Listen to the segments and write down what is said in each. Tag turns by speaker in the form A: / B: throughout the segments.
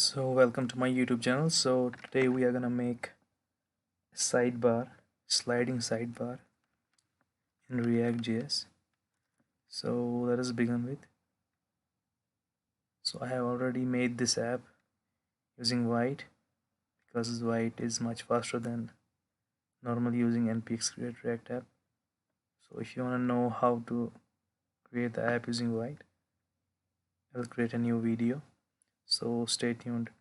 A: So welcome to my YouTube channel. So today we are gonna make a sidebar, sliding sidebar in React.js. So let us begin with. So I have already made this app using White because White is much faster than normally using npx create React app. So if you wanna know how to create the app using White, I will create a new video. So stay tuned.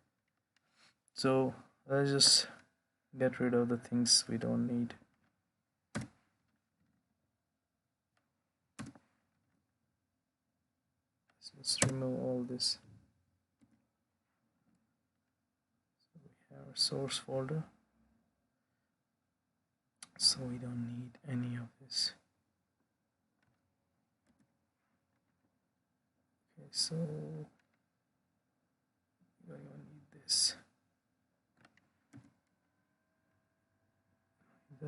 A: So let's just get rid of the things we don't need. So let's remove all this. Our source folder, so we don't need any of this. Okay, so we don't even need this. We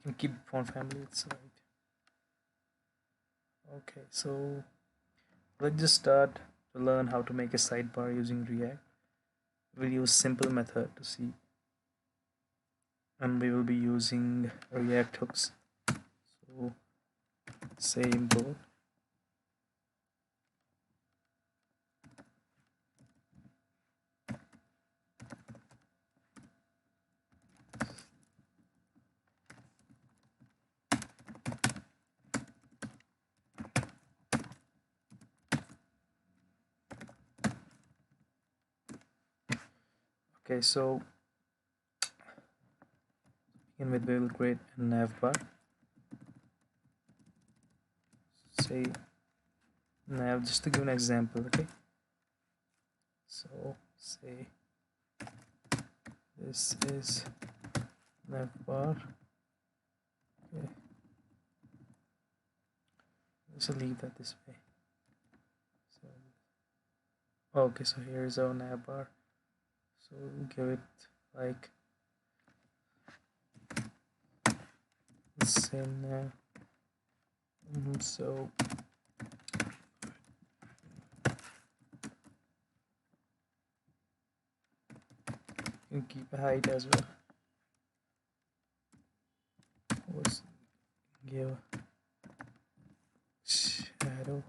A: can keep font family, it's right. Okay, so let's just start to learn how to make a sidebar using React. We'll use simple method to see, and we will be using React hooks. So say import. Okay, so begin with, we will create a navbar. Say nav, just to give an example. Okay, so say this is navbar. Okay, let's leave that this way. So okay, so here's our navbar. So give it like the same nav. So you can keep a height as well. Let's give shadow.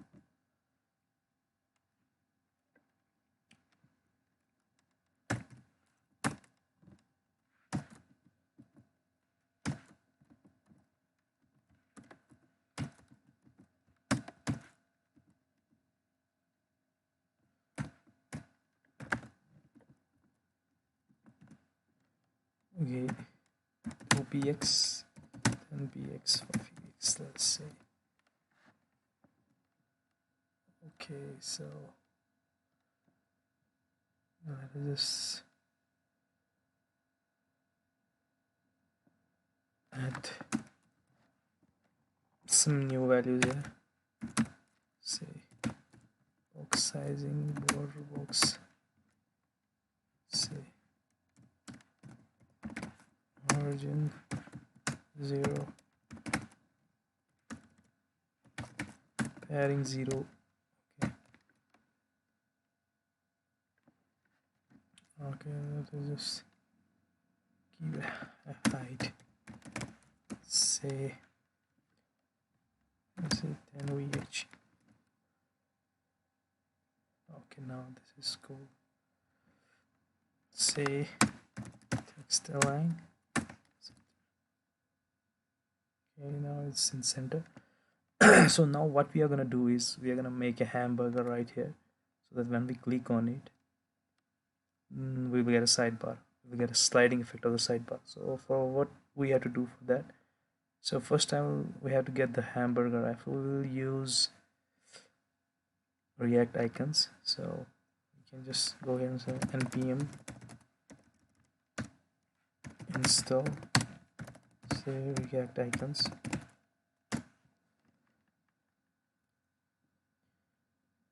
A: Okay, OPX and BX for px, let's say. Okay, so let us just add some new values here. Say box sizing, border box, say margin 0, padding 0. Okay, let us just give a height. Say 10 VH. Okay, now this is cool. Say text align. Okay, now it's in center. So now what we are gonna do is we are gonna make a hamburger right here, so that when we click on it, we will get a sidebar. We will get a sliding effect of the sidebar. So for what we have to do for that, so first time we have to get the hamburger. I will use React icons. So you can just go here and say npm install say React icons.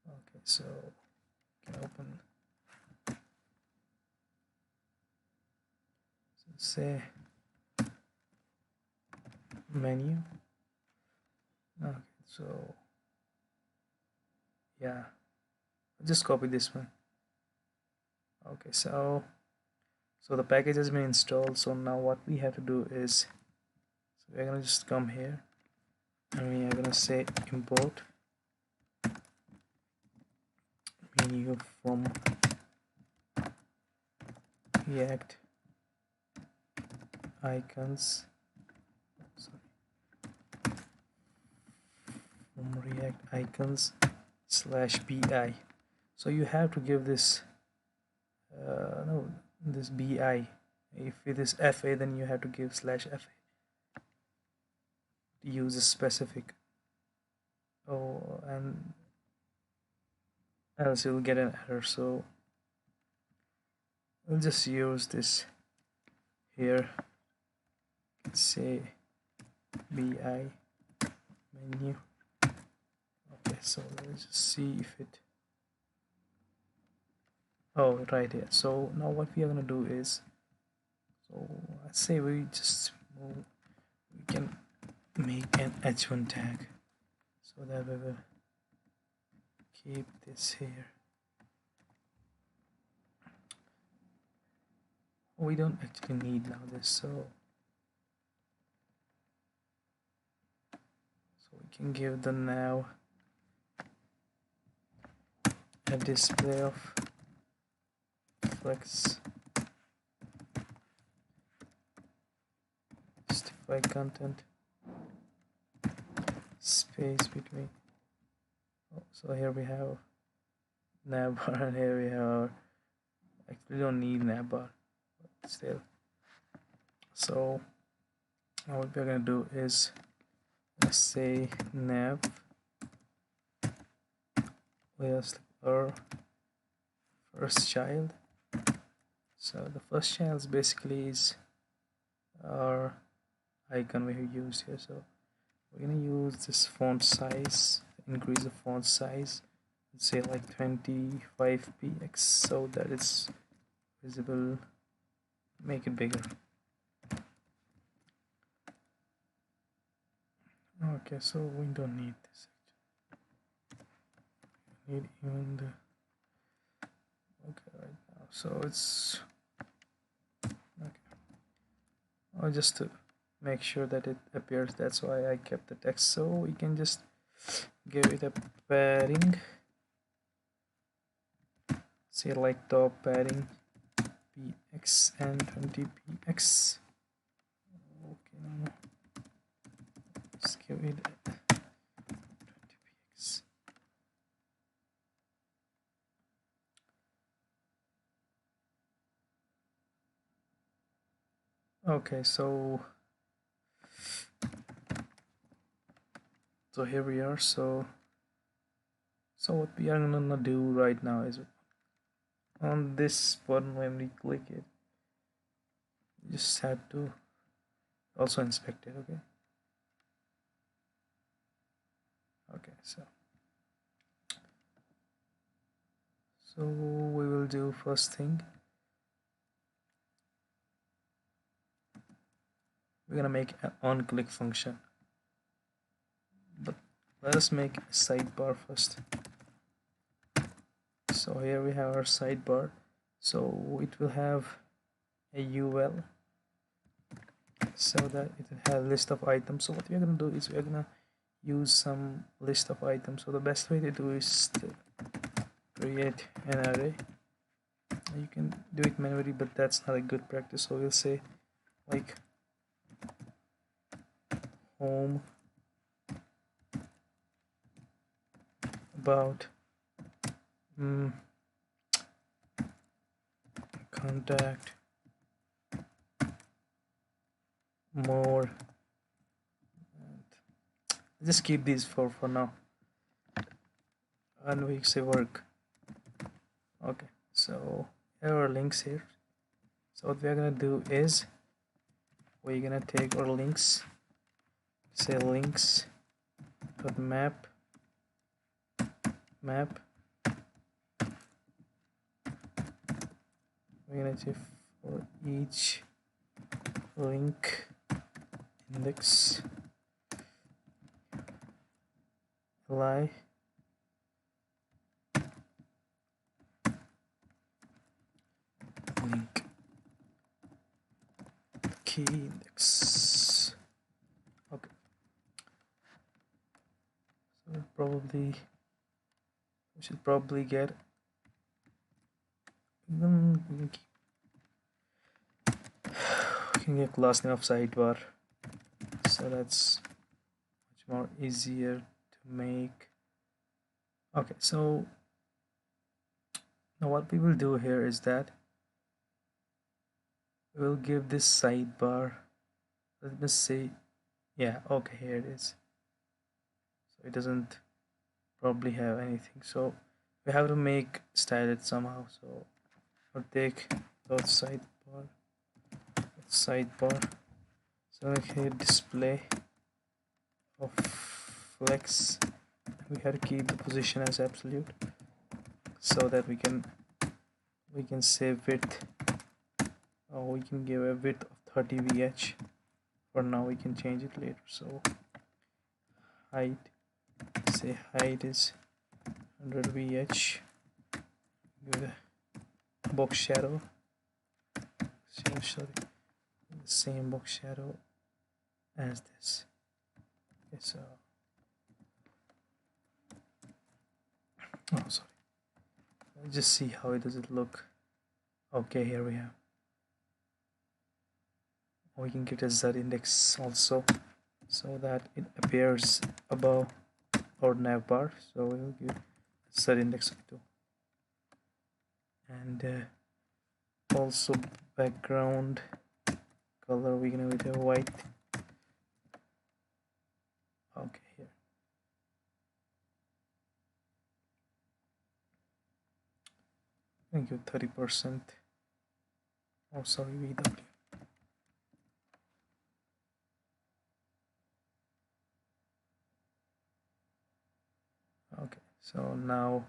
A: Okay, so you can open, so say menu. Okay, so yeah, just copy this one. Okay, so the package has been installed. So now what we have to do is, so we're gonna just come here and we are gonna say import menu from React icons, sorry, from React icons /bi. So you have to give this no, this bi. If it is fa, then you have to give /fa to use a specific. Oh, and else you'll get an error. So we'll just use this here. Say bi menu. Okay, so let's just see if it. Oh, right here. So now what we are gonna do is, so let's say we just move, we can make an h1 tag, so that we will keep this here. We don't actually need now this, so we can give the now a display of flex justify content space between. Oh, so here we have navbar and here we have, actually don't need navbar, but still. So now what we're gonna do is, let's say nav with our first child. So the first child basically is our icon we have used here. So we're gonna use this font size, increase the font size, say like 25px, so that it's visible. Make it bigger. Okay, so we don't need this. We need even the, okay, right now, so it's okay. Oh, just to make sure that it appears, that's why I kept the text. So we can just give it a padding, say like top padding px and 20px. Okay, now let's give it 20px. Okay, so here we are. So what we are gonna do right now is, on this button when we click it, you just have to also inspect it. Okay, so we will do first thing, we're gonna make an on click function, but let us make a sidebar first. So here we have our sidebar, so it will have a UL, so that it will have a list of items. So what we're gonna do is we're gonna use some list of items. So the best way to do is to create an array. You can do it manually, but that's not a good practice. So we'll say like home, about, contact, more, and just keep these for now, and we say work. Okay, so here are links here. So what we're gonna do is we're gonna take our links, say links dot map, we're gonna say for each link index li key index. Okay, so we should probably get we can get class name of sidebar, so that's much more easier to make. Okay, so now what we will do here is that we will give this sidebar, let me see, yeah, okay, here it is. So it doesn't probably have anything, so we have to make style it somehow. So I'll take dot sidebar, so here display of flex, we have to keep the position as absolute so that we can say width, or we can give a width of 30 vh. For now we can change it later. So height, say height is 100 vh, give a box shadow, sorry, the same box shadow as this. Okay, so oh sorry, let's just see how does it look. Okay, here we have, we can give it a z index also so that it appears above our navbar. So we'll give z index of 2, and also background color we're gonna give it a white. Okay, here thank you, 30%. Oh sorry, VW. Okay, so now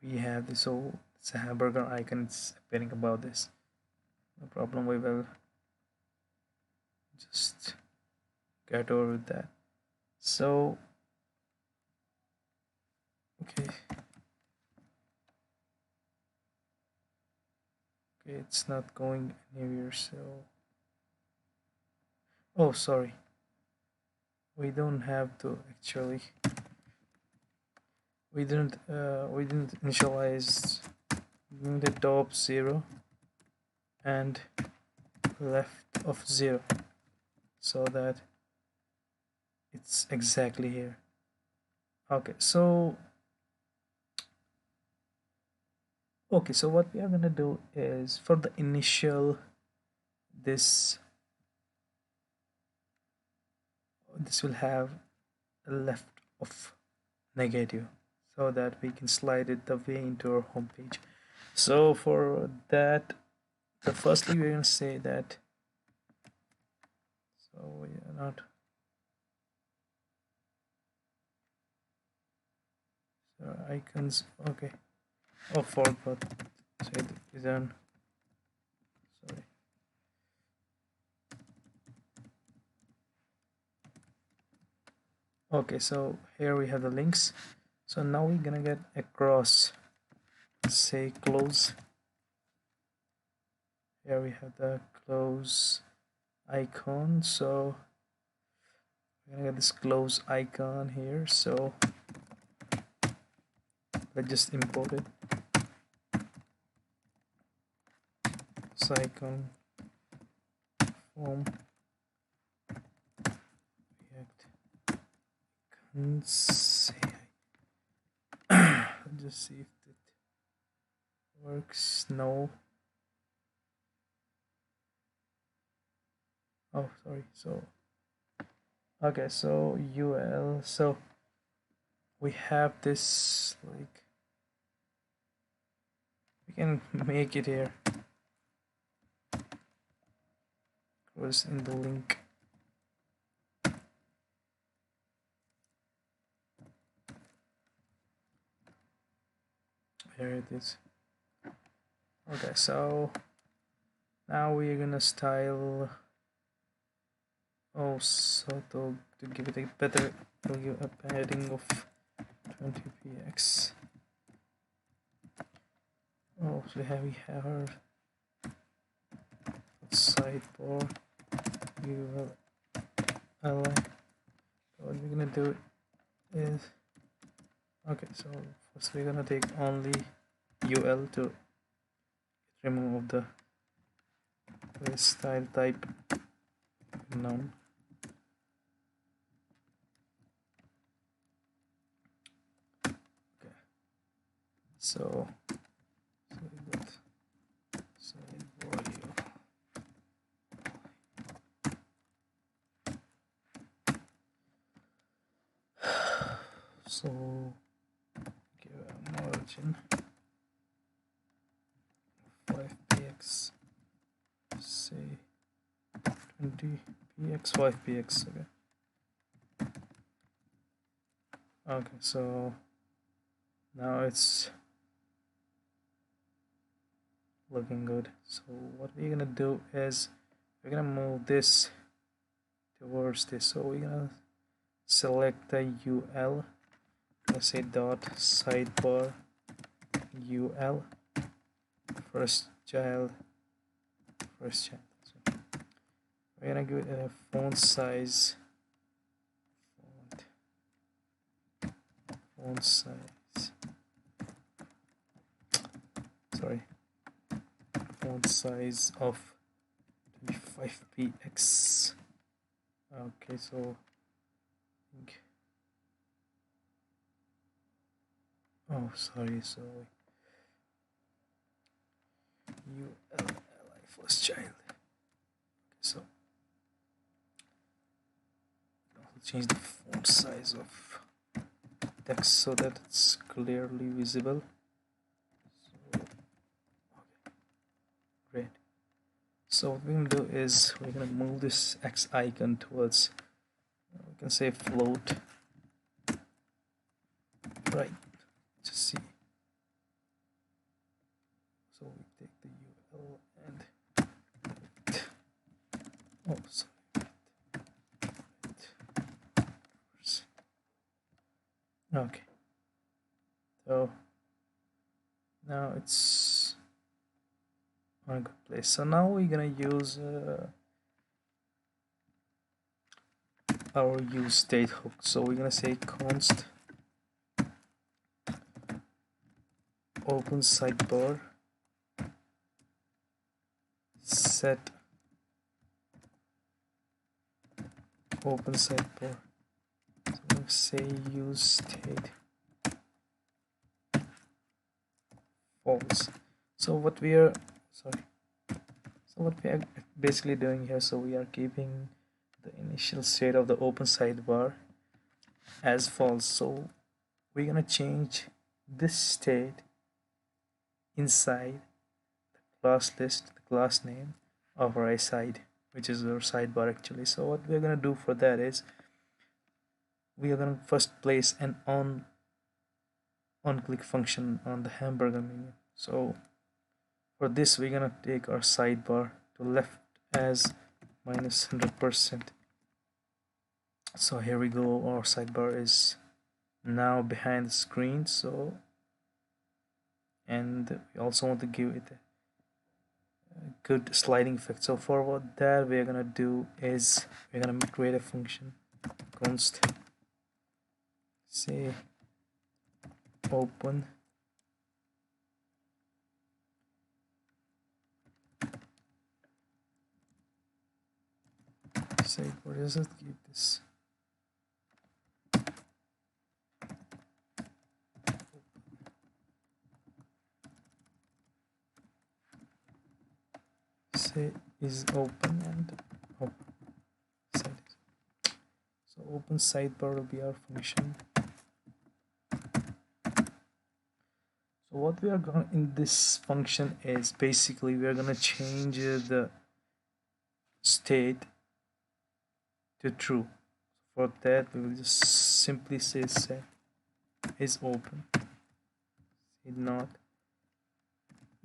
A: we have this whole, it's a hamburger icon, it's appearing about this. No problem, we will just get over with that. So okay, it's not going anywhere. So oh sorry, we don't have to actually, we didn't initialize the top 0 and left of 0 so that it's exactly here. Okay, so what we are gonna do is, for the initial, this will have a left of negative so that we can slide it the way into our home page. So for that, firstly we're going to say that, so we are not, so icons, okay, oh forgot, so it is on, sorry, okay, so here we have the links. So now we're gonna get across, say close. Here we have the close icon, so we're gonna get this close icon here. So let's just import it. This icon form react icons. Let's just see if it works. No. Oh sorry, so okay, so UL, so we have this, like, we can make it here, was in the link. Here it is. Okay, so now we're gonna style, oh, so to give it a better, we'll give a padding of 20px. Oh, so we have sidebar ul ally. What we're gonna do is, okay, so first we're gonna take only ul to remove the style type none. Okay, so we got sidebar so give a margin 5px, say 20px, 5px. Okay, so now it's looking good. So what we're gonna do is we're gonna move this towards this. So we're gonna select the ul, let's say dot sidebar ul first child. So we're gonna give it a font size, font size of 25px. Okay, so oh sorry, so ul first child. Okay, so I'll change the font size of text so that it's clearly visible. So, okay, great. So what we're gonna do is we're gonna move this X icon towards, we can say float, right? Just see. So we take the ul and oh sorry. Okay. So now it's on a good place. So now we're gonna use our use state hook. So we're gonna say const open sidebar set open sidebar. So we're gonna say use state false. So what we are basically doing here, so we are keeping the initial state of the open sidebar as false. So we're gonna change this state inside the class list, the class name of our side, which is our sidebar actually. So what we're gonna do for that is we are gonna first place an on click function on the hamburger menu. So for this we're gonna take our sidebar to left as minus 100%. So here we go, our sidebar is now behind the screen. So, and we also want to give it a good sliding effect. So for what that we're gonna do is we're gonna create a function const say open say what is it, keep this say is open and open side. So open sidebar will be our function. So what we are going in this function is basically we are going to change the state to true. For that we will just simply say set is open, say not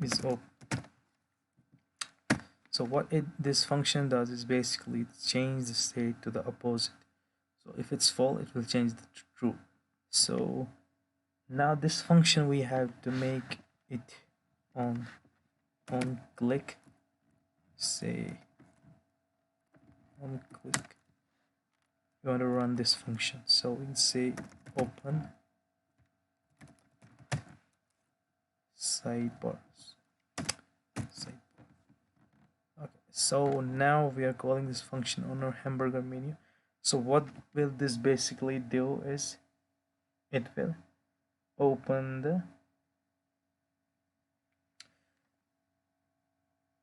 A: is open. So what this function does is basically change the state to the opposite. So if it's false, it will change the true. So now this function we have to make it on click, say on click, you want to run this function. So we can say open sidebars. Okay, so now we are calling this function on our hamburger menu. So what will this basically do is it will open the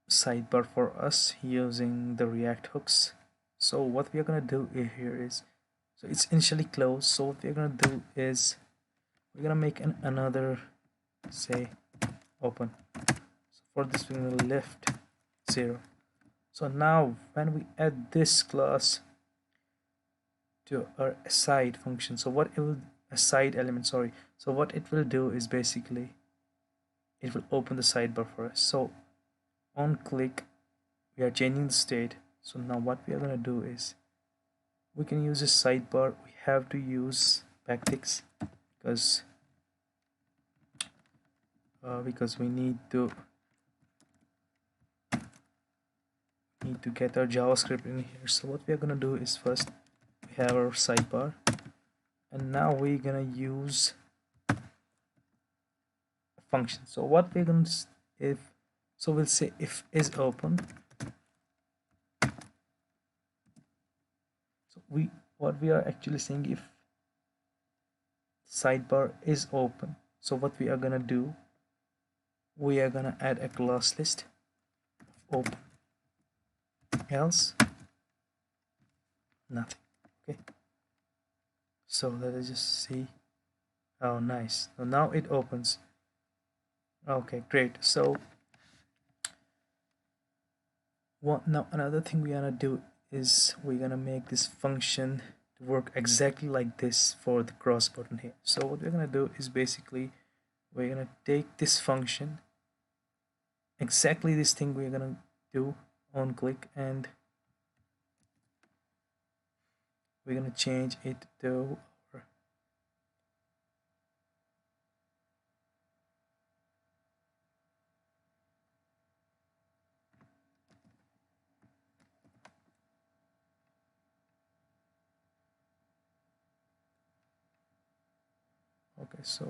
A: sidebar for us using the React hooks. So what we are gonna do here is, so it's initially closed, so what we're gonna do is we're gonna make another, say, open. So for this we're gonna left 0. So now when we add this class to our aside function, so what it will, aside element, sorry, so what it will do is basically it will open the sidebar for us. So on click we are changing the state. So now what we are going to do is we can use a sidebar. We have to use backticks because we need to get our JavaScript in here. So what we are going to do is first we have our sidebar, and now we're going to use a function. So what we're going to, if, so we'll say if is open. So what we are actually saying, if sidebar is open, so what we are gonna do, we are gonna add a class list of open, else nothing. Okay, so let us just see. Oh nice, so now it opens. Okay, great. So now another thing we're gonna do is we're gonna make this function to work exactly like this for the cross button here. So what we're gonna do is basically we're gonna take this function, exactly this thing we're gonna do on click, and we're gonna change it to okay, so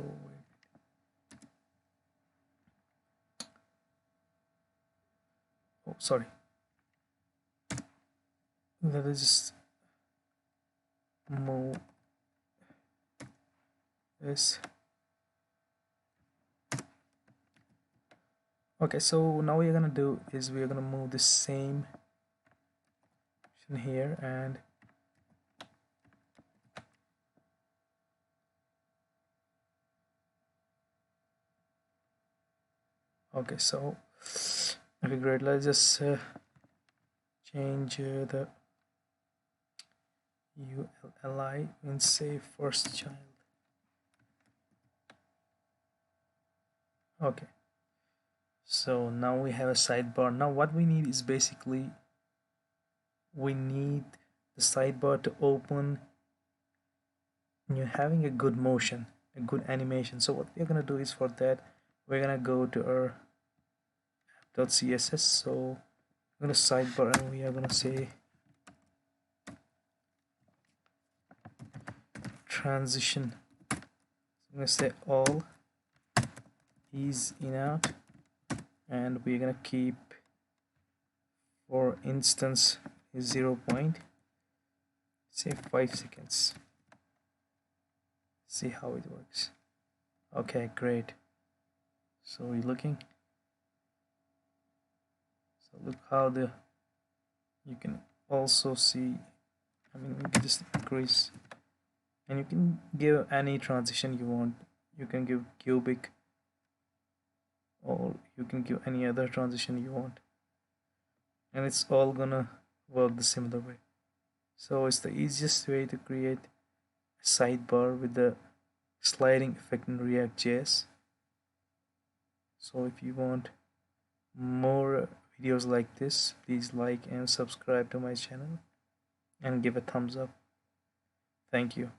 A: oh sorry, let us just move this. Okay, so now what we're gonna do is we're gonna move the same here, and okay, so okay, great. Let's just change the ULI and say first child. Okay, so now we have a sidebar. Now what we need is basically we need the sidebar to open, you're having a good motion, a good animation. So what we're gonna do is, for that we're gonna go to our app.css. so I'm gonna sidebar and we are gonna say transition. So I'm gonna say all is in out, and we're gonna keep for instance 0 point, say 5 seconds. See how it works. Okay, great. So we're looking, so look how you can also see, I mean we can just increase, and you can give any transition you want. You can give cubic, or you can give any other transition you want, and it's all gonna work the similar way. So it's the easiest way to create a sidebar with the sliding effect in React.js. So if you want more videos like this, please like and subscribe to my channel and give a thumbs up. Thank you.